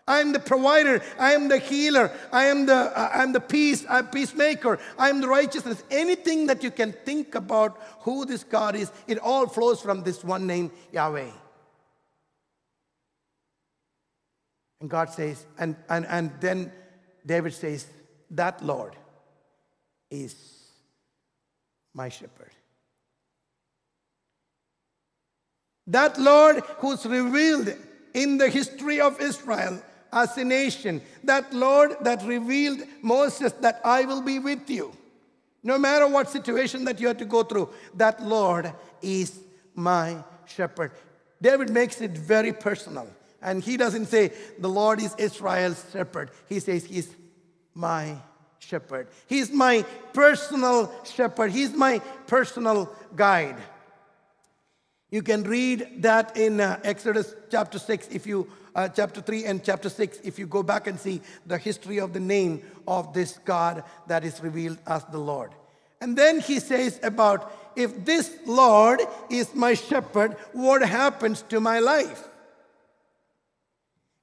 I am the provider. I am the healer. I am the peacemaker. I am the righteousness. Anything that you can think about who this God is, it all flows from this one name, Yahweh. And God says, and then David says, that Lord is my shepherd. That Lord who's revealed in the history of Israel as a nation, that Lord that revealed Moses that I will be with you. No matter what situation that you have to go through, that Lord is my shepherd. David makes it very personal. And he doesn't say the Lord is Israel's shepherd. He says he's my shepherd. He's my personal shepherd. He's my personal guide. You can read that in Exodus chapter 6, chapter 3 and chapter 6, if you go back and see the history of the name of this God that is revealed as the Lord. And then he says about, if this Lord is my shepherd, what happens to my life?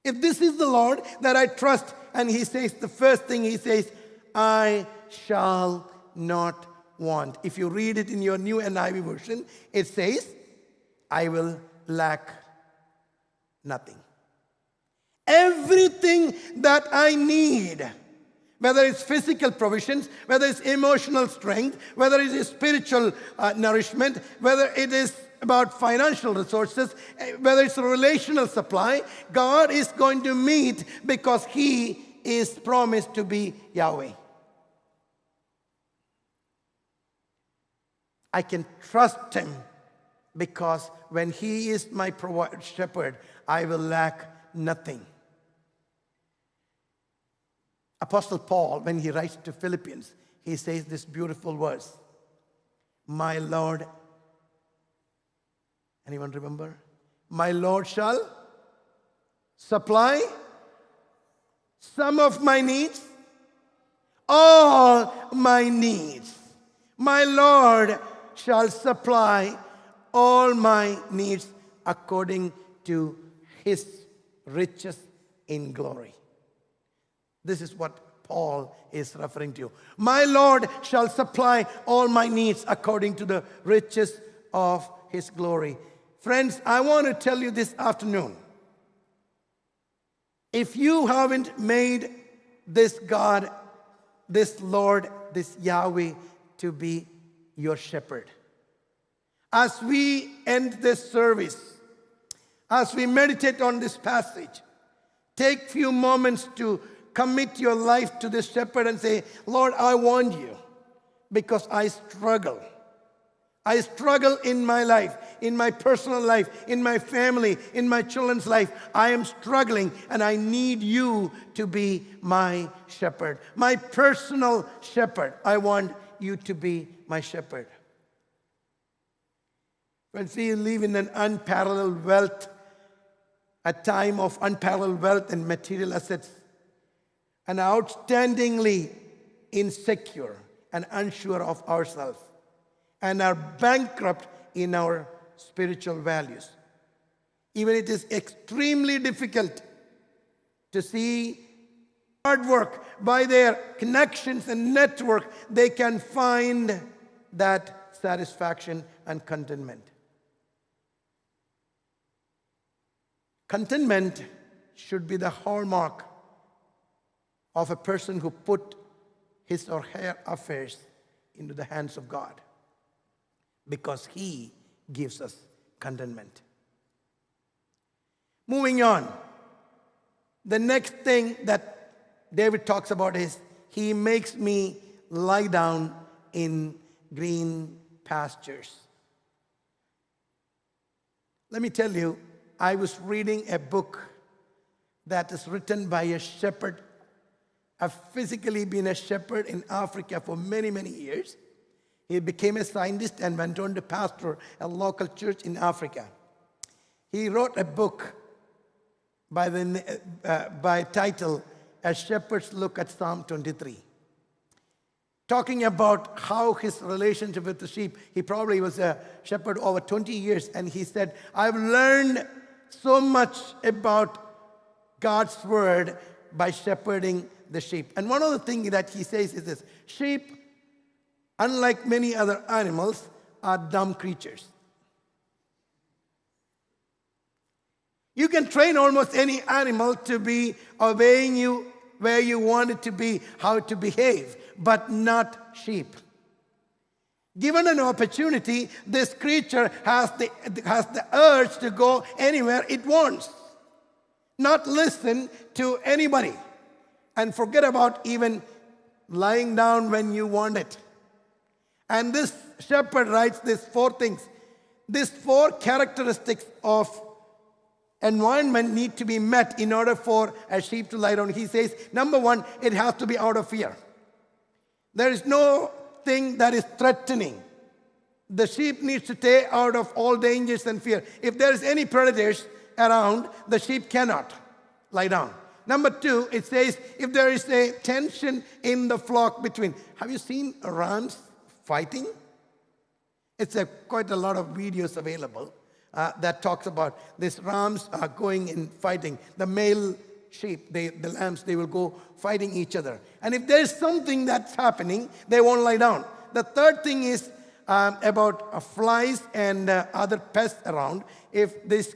If this is the Lord that I trust, and he says, the first thing he says, I shall not want. If you read it in your new NIV version, it says, I will lack nothing. Everything that I need, whether it's physical provisions, whether it's emotional strength, whether it is spiritual nourishment, whether it is about financial resources, whether it's a relational supply, God is going to meet because he is promised to be Yahweh. I can trust him because when he is my shepherd, I will lack nothing. Apostle Paul, when he writes to Philippians, he says this beautiful verse, my Lord, anyone remember? My Lord shall supply some of my needs, all my needs. My Lord shall supply all my needs according to his riches in glory. This is what Paul is referring to. My Lord shall supply all my needs according to the riches of his glory. Friends, I want to tell you this afternoon, if you haven't made this God, this Lord, this Yahweh to be your shepherd, as we end this service, as we meditate on this passage, take few moments to commit your life to this shepherd and say, Lord, I want you because I struggle. I struggle in my life, in my personal life, in my family, in my children's life. I am struggling and I need you to be my shepherd, my personal shepherd. I want you to be my shepherd. Friends, we live in an unparalleled wealth, a time of unparalleled wealth and material assets, and outstandingly insecure and unsure of ourselves, and are bankrupt in our spiritual values. Even it is extremely difficult to see hard work by their connections and network, they can find that satisfaction and contentment. Contentment should be the hallmark of a person who put his or her affairs into the hands of God, because he gives us contentment. Moving on, the next thing that David talks about is, he makes me lie down in green pastures. Let me tell you, I was reading a book that is written by a shepherd. I've physically been a shepherd in Africa for many, many years. He became a scientist and went on to pastor a local church in Africa. He wrote a book by title, A Shepherd's Look at Psalm 23. Talking about how his relationship with the sheep, he probably was a shepherd over 20 years, and he said, I've learned so much about God's word by shepherding the sheep. And one of the things that he says is this: sheep, unlike many other animals, are dumb creatures. You can train almost any animal to be obeying you where you want it to be, how to behave, but not sheep. Given an opportunity, this creature has the urge to go anywhere it wants, not listen to anybody, and forget about even lying down when you want it. And this shepherd writes these 4 things. These 4 characteristics of environment need to be met in order for a sheep to lie down. He says, number 1, it has to be out of fear. There is no thing that is threatening. The sheep needs to stay out of all dangers and fear. If there is any predators around, the sheep cannot lie down. Number 2, it says, if there is a tension in the flock between. Have you seen rams fighting? It's quite a lot of videos available that talks about these rams are going and fighting. The male sheep, the lambs, they will go fighting each other. And if there is something that's happening, they won't lie down. The third thing is about flies and other pests around. If this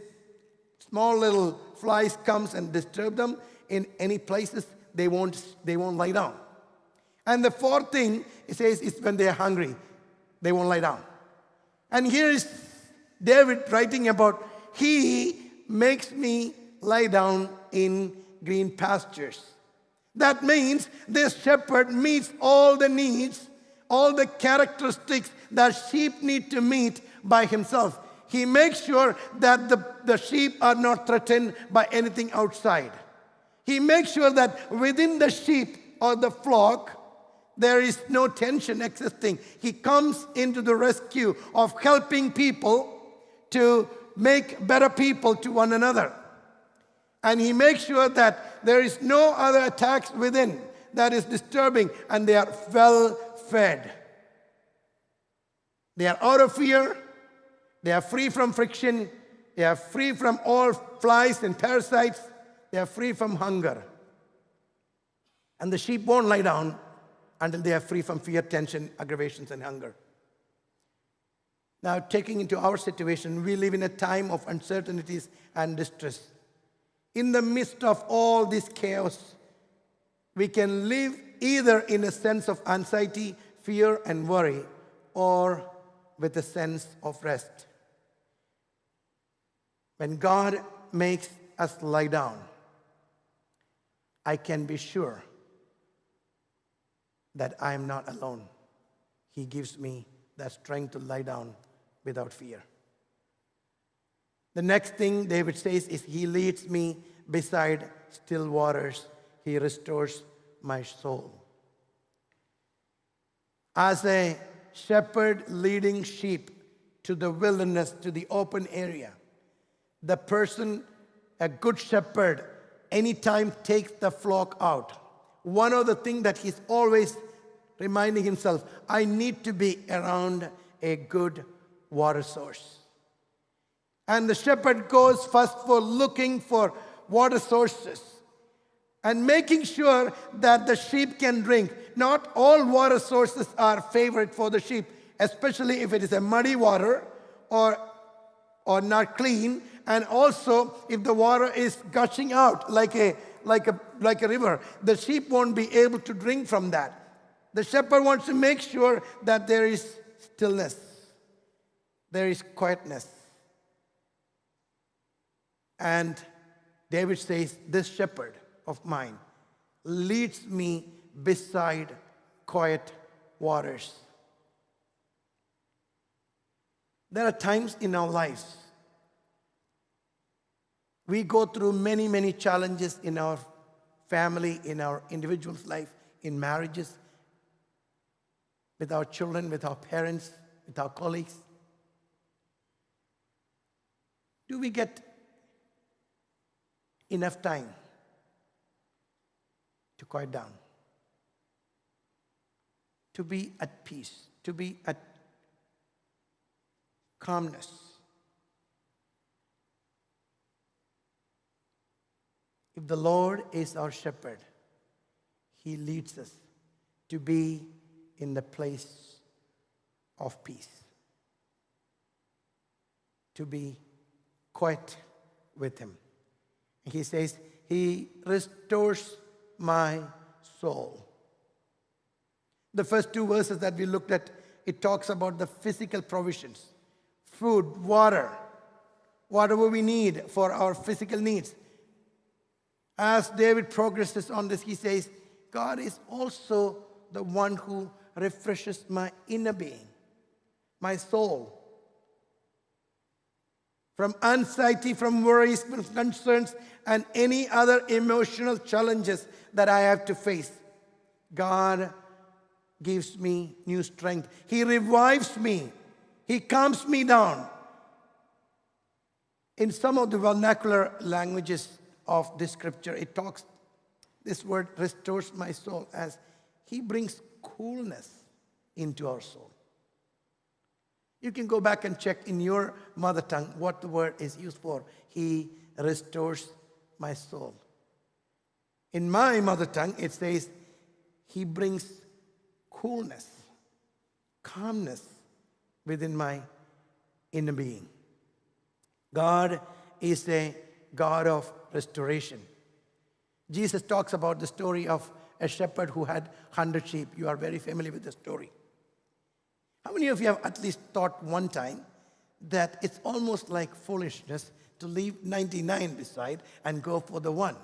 small little flies comes and disturb them in any places, they won't lie down. And the fourth thing, it says, is when they are hungry, they won't lie down. And here is David writing about, he makes me lie down in green pastures. That means this shepherd meets all the needs, all the characteristics that sheep need to meet by himself. He makes sure that the sheep are not threatened by anything outside. He makes sure that within the sheep or the flock, there is no tension existing. He comes into the rescue of helping people to make better people to one another. And he makes sure that there is no other attacks within that is disturbing, and they are well fed. They are out of fear. They are free from friction. They are free from all flies and parasites. They are free from hunger. And the sheep won't lie down until they are free from fear, tension, aggravations, and hunger. Now, taking into our situation, we live in a time of uncertainties and distress. In the midst of all this chaos, we can live either in a sense of anxiety, fear, and worry, or with a sense of rest. When God makes us lie down, I can be sure that I am not alone. He gives me the strength to lie down without fear. The next thing David says is, he leads me beside still waters. He restores my soul. As a shepherd leading sheep to the wilderness, to the open area, the person, a good shepherd, anytime takes the flock out. One of the things that he's always reminding himself, I need to be around a good water source. And the shepherd goes first for looking for water sources and making sure that the sheep can drink. Not all water sources are favorite for the sheep, especially if it is a muddy water or not clean, and also if the water is gushing out like a river, the sheep won't be able to drink from that. The shepherd wants to make sure that there is stillness, there is quietness. And David says, this shepherd of mine leads me beside quiet waters. There are times in our lives we go through many, many challenges in our family, in our individual's life, in marriages, with our children, with our parents, with our colleagues. Do we get enough time to quiet down, to be at peace, to be at calmness? If the Lord is our shepherd, he leads us to be in the place of peace, to be quiet with him. He says, he restores my soul. The first two verses that we looked at, it talks about the physical provisions, food, water, whatever we need for our physical needs. As David progresses on this, he says, God is also the one who refreshes my inner being, my soul. From anxiety, from worries, from concerns, and any other emotional challenges that I have to face, God gives me new strength. He revives me. He calms me down. In some of the vernacular languages of this scripture, it talks, this word restores my soul as he brings coolness into our soul. You can go back and check in your mother tongue what the word is used for. He restores my soul. In my mother tongue, it says, he brings coolness, calmness within my inner being. God is a God of restoration. Jesus talks about the story of a shepherd who had 100 sheep. You are very familiar with the story. How many of you have at least thought one time that it's almost like foolishness to leave 99 beside and go for the one?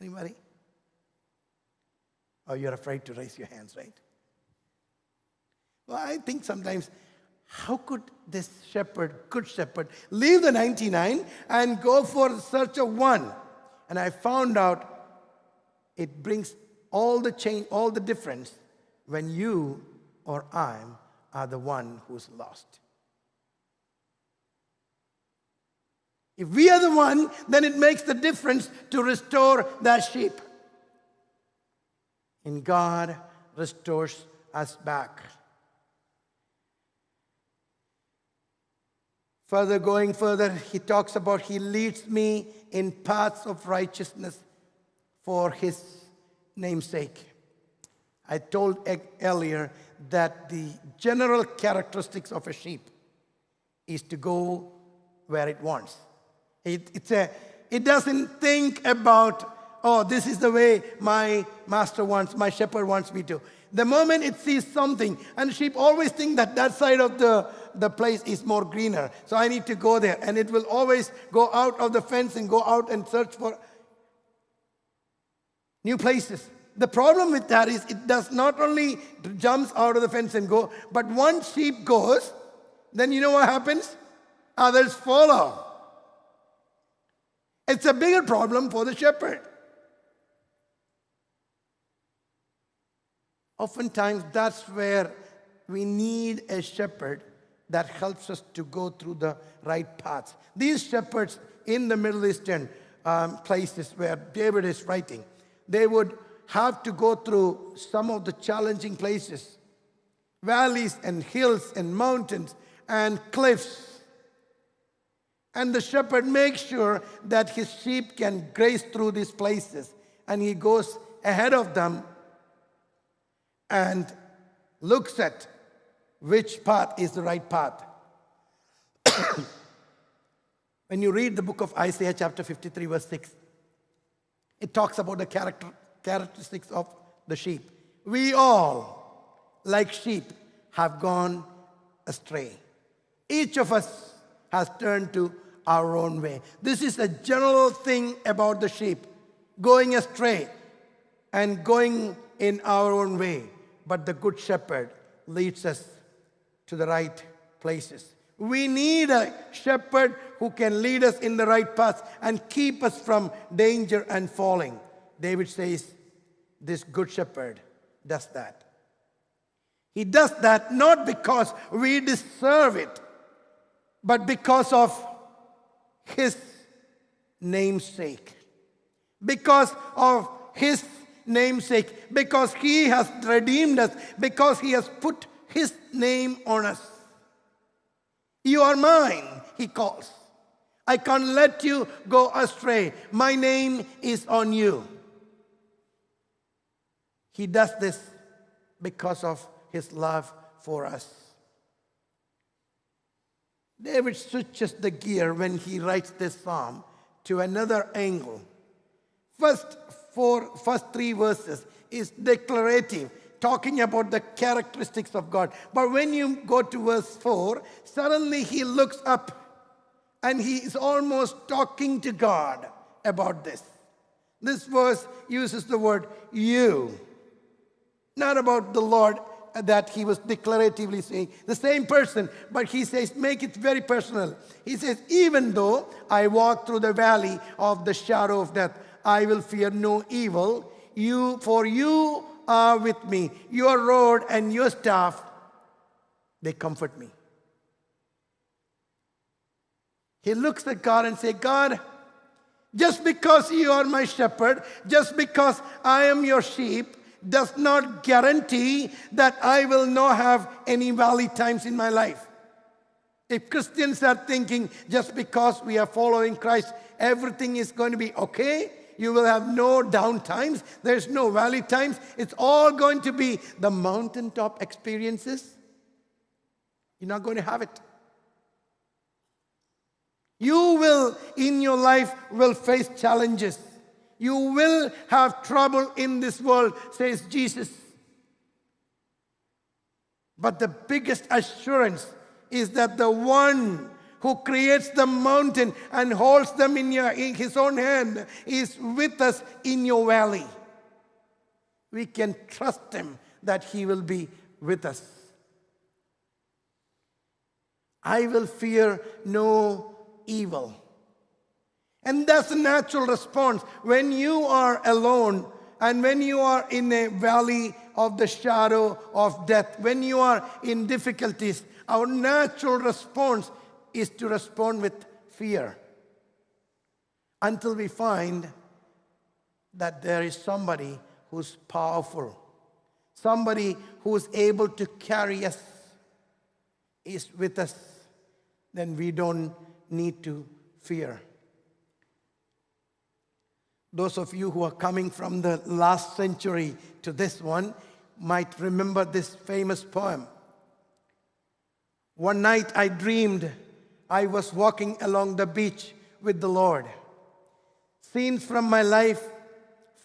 Anybody? Oh, you're afraid to raise your hands, right? Well, I think sometimes, how could this shepherd, good shepherd, leave the 99 and go for the search of one? And I found out it brings all the change, all the difference when you or I are the one who's lost. If we are the one, then it makes the difference to restore that sheep. And God restores us back. Going further, he talks about he leads me in paths of righteousness for his name's sake. I told earlier that the general characteristics of a sheep is to go where it wants. It doesn't think about, oh, this is the way my master wants, my shepherd wants me to. The moment it sees something, and sheep always think that that side of the place is more greener, so I need to go there. And it will always go out of the fence and go out and search for new places. The problem with that is it does not only jumps out of the fence and go, but once sheep goes, then you know what happens? Others follow. It's a bigger problem for the shepherd. Oftentimes, that's where we need a shepherd that helps us to go through the right paths. These shepherds in the Middle Eastern places where David is writing, they would have to go through some of the challenging places, valleys and hills and mountains and cliffs. And the shepherd makes sure that his sheep can graze through these places, and he goes ahead of them and looks at which path is the right path. When you read the book of Isaiah chapter 53 verse 6, it talks about the characteristics of the sheep. We all, like sheep, have gone astray. Each of us has turned to our own way. This is a general thing about the sheep, going astray and going in our own way. But the good shepherd leads us to the right places. We need a shepherd who can lead us in the right path and keep us from danger and falling. David says, this good shepherd does that. He does that not because we deserve it, but because of his name's sake. Because of his name's sake. Because he has redeemed us. Because he has put his name on us. You are mine, he calls. I can't let you go astray. My name is on you. He does this because of his love for us. David switches the gear when he writes this psalm to another angle. First 3 verses is declarative, talking about the characteristics of God. But when you go to verse 4, suddenly he looks up and he is almost talking to God about this. This verse uses the word you, not about the Lord that he was declaratively saying. The same person, but he says, make it very personal. He says, even though I walk through the valley of the shadow of death, I will fear no evil. For you are with me. Your rod and your staff, they comfort me. He looks at God and says, God, just because you are my shepherd, just because I am your sheep, does not guarantee that I will not have any valley times in my life. If Christians are thinking just because we are following Christ, everything is going to be okay, you will have no down times, there's no valley times, it's all going to be the mountaintop experiences, you're not going to have it. You will, in your life, will face challenges. You will have trouble in this world, says Jesus. But the biggest assurance is that the one who creates the mountain and holds them in his own hand is with us in your valley. We can trust him that he will be with us. I will fear no evil. And that's a natural response. When you are alone and when you are in a valley of the shadow of death, when you are in difficulties, our natural response is to respond with fear until we find that there is somebody who's powerful, somebody who's able to carry us, is with us. Then we don't need to fear. Those of you who are coming from the last century to this one might remember this famous poem. One night I dreamed I was walking along the beach with the Lord. Scenes from my life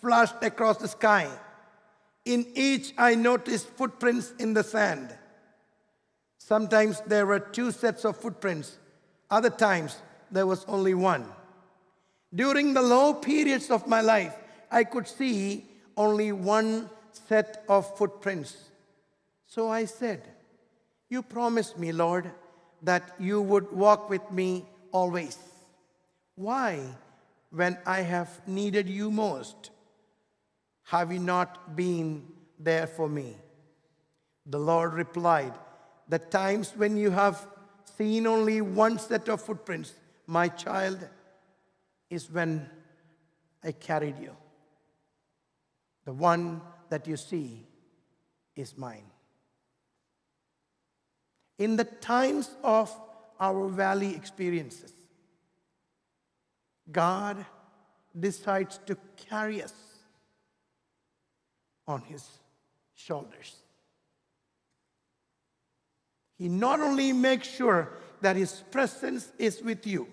flashed across the sky. In each I noticed footprints in the sand. Sometimes there were 2 sets of footprints. Other times there was only one. During the low periods of my life, I could see only one set of footprints. So I said, you promised me, Lord, that you would walk with me always. Why, when I have needed you most, have you not been there for me? The Lord replied, the times when you have seen only one set of footprints, my child, is when I carried you. The one that you see is mine. In the times of our valley experiences, God decides to carry us on his shoulders. He not only makes sure that his presence is with you,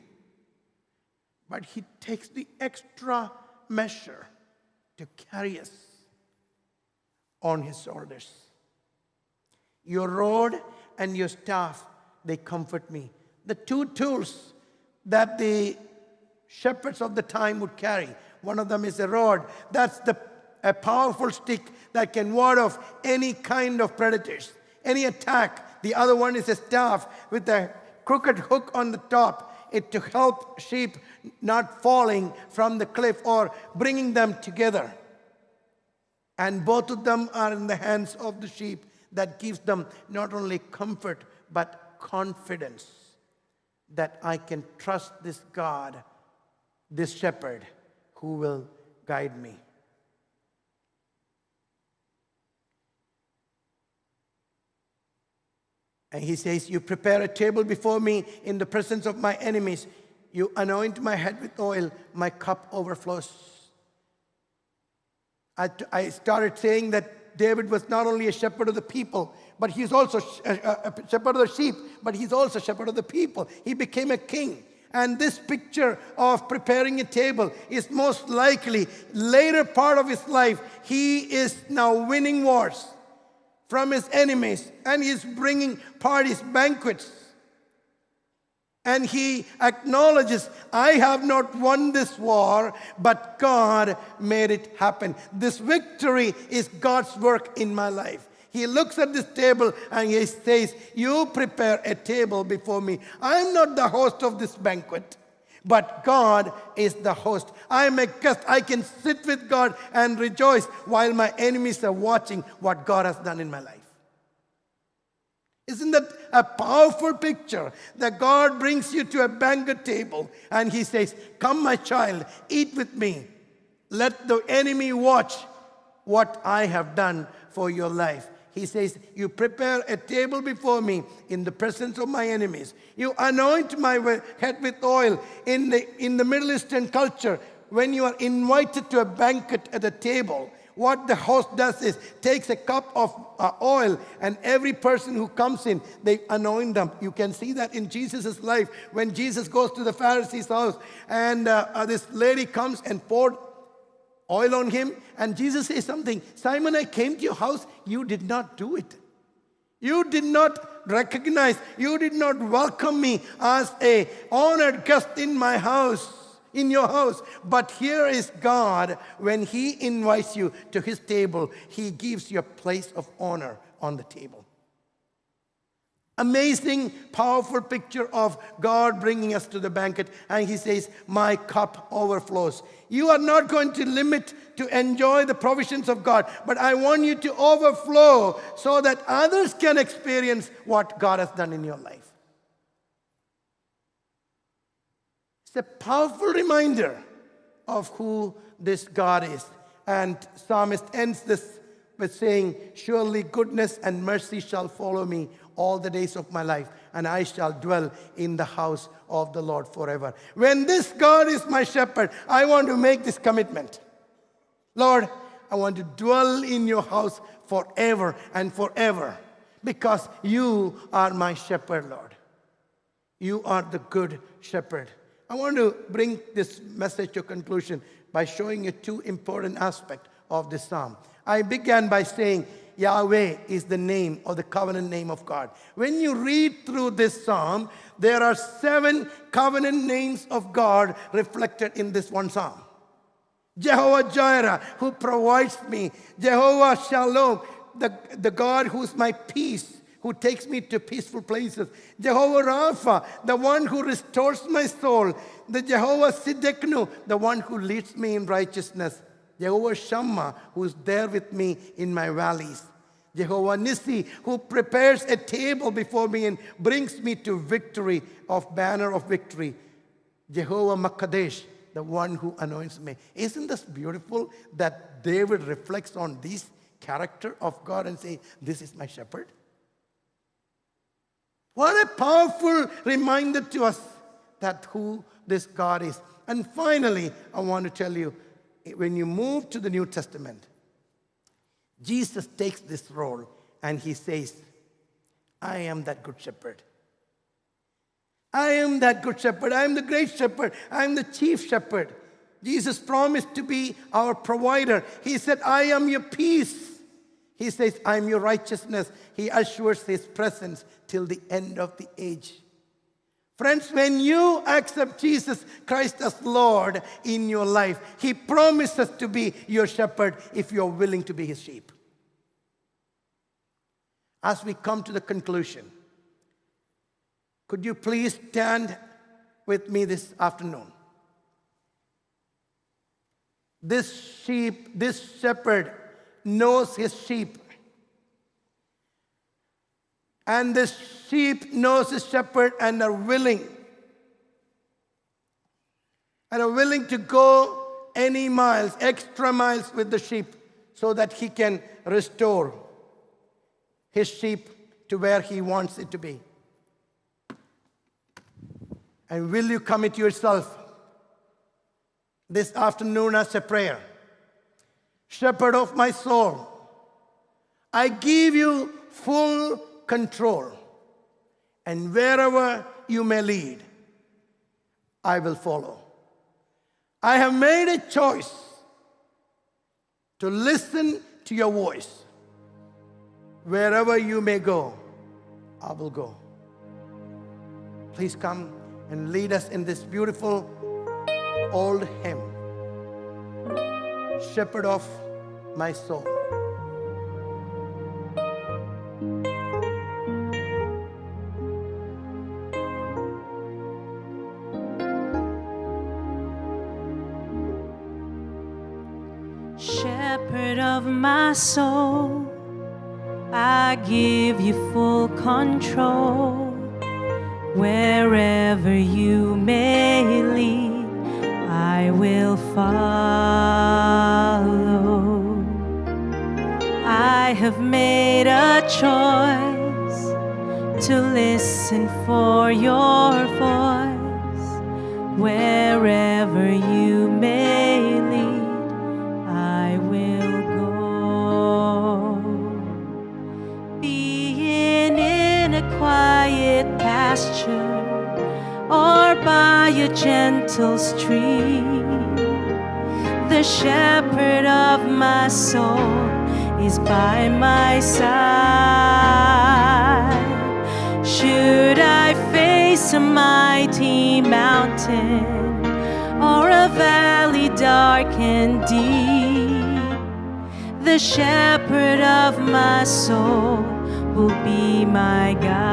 but he takes the extra measure to carry us on his shoulders. Your rod and your staff, they comfort me. The 2 tools that the shepherds of the time would carry. One of them is a rod. That's a powerful stick that can ward off any kind of predators, any attack. The other one is a staff with a crooked hook on the top. It to help sheep not falling from the cliff or bringing them together. And both of them are in the hands of the sheep. That gives them not only comfort but confidence that I can trust this God, this shepherd who will guide me. And he says, you prepare a table before me in the presence of my enemies. You anoint my head with oil, my cup overflows. I started saying that David was not only a shepherd of the people, but he's also a shepherd of the sheep, but he's also a shepherd of the people. He became a king. And this picture of preparing a table is most likely later part of his life. He is now winning wars from his enemies, and he's bringing parties, banquets. And he acknowledges, I have not won this war, but God made it happen. This victory is God's work in my life. He looks at this table and he says, you prepare a table before me. I'm not the host of this banquet, but God is the host. I'm a guest. I can sit with God and rejoice while my enemies are watching what God has done in my life. Isn't that a powerful picture that God brings you to a banquet table and he says, come my child, eat with me. Let the enemy watch what I have done for your life. He says, you prepare a table before me in the presence of my enemies. You anoint my head with oil. In the Middle Eastern culture, when you are invited to a banquet at a table, what the host does is takes a cup of oil, and every person who comes in, they anoint them. You can see that in Jesus' life when Jesus goes to the Pharisee's house and this lady comes and poured oil on him, and Jesus says something, Simon, I came to your house, you did not do it. You did not recognize, you did not welcome me as a honored guest in my house, in your house. But here is God, when he invites you to his table, he gives you a place of honor on the table. Amazing, powerful picture of God bringing us to the banquet. And he says, my cup overflows. You are not going to limit to enjoy the provisions of God, but I want you to overflow so that others can experience what God has done in your life. It's a powerful reminder of who this God is. And psalmist ends this with saying, surely goodness and mercy shall follow me all the days of my life, and I shall dwell in the house of the Lord forever. When this God is my shepherd, I want to make this commitment. Lord, I want to dwell in your house forever and forever, because you are my shepherd, Lord. You are the good shepherd. I want to bring this message to conclusion by showing you two important aspects of this psalm. I began by saying Yahweh is the name or the covenant name of God. When you read through this psalm, there are 7 covenant names of God reflected in this one psalm. Jehovah Jireh, who provides me. Jehovah Shalom, the God who is my peace, who takes me to peaceful places. Jehovah Rapha, the one who restores my soul. The Jehovah Siddiqnu, the one who leads me in righteousness. Jehovah Shammah, who is there with me in my valleys. Jehovah Nissi, who prepares a table before me and brings me to victory, of banner of victory. Jehovah Makadesh, the one who anoints me. Isn't this beautiful that David reflects on this character of God and say, this is my shepherd? What a powerful reminder to us that who this God is. And finally, I want to tell you, when you move to the New Testament, Jesus takes this role and he says, I am that good shepherd. I am that good shepherd. I am the great shepherd. I am the chief shepherd. Jesus promised to be our provider. He said, I am your peace. He says, I am your righteousness. He assures his presence till the end of the age. Friends, when you accept Jesus Christ as Lord in your life, he promises to be your shepherd if you're willing to be his sheep. As we come to the conclusion, could you please stand with me this afternoon? This shepherd knows his sheep. And the sheep knows the shepherd and are willing to go any miles, extra miles with the sheep so that he can restore his sheep to where he wants it to be. And will you commit yourself this afternoon as a prayer? Shepherd of my soul, I give you full control, and wherever you may lead, I will follow. I have made a choice to listen to your voice. Wherever you may go, I will go. Please come and lead us in this beautiful old hymn, Shepherd of my soul. Shepherd of my soul, I give you full control. Wherever you may lead, I will follow. I have made a choice to listen for your voice. Wherever you may lead, I will go. Being in a quiet pasture or by a gentle stream, the shepherd of my soul is by my side. Should I face a mighty mountain or a valley dark and deep, the shepherd of my soul will be my guide.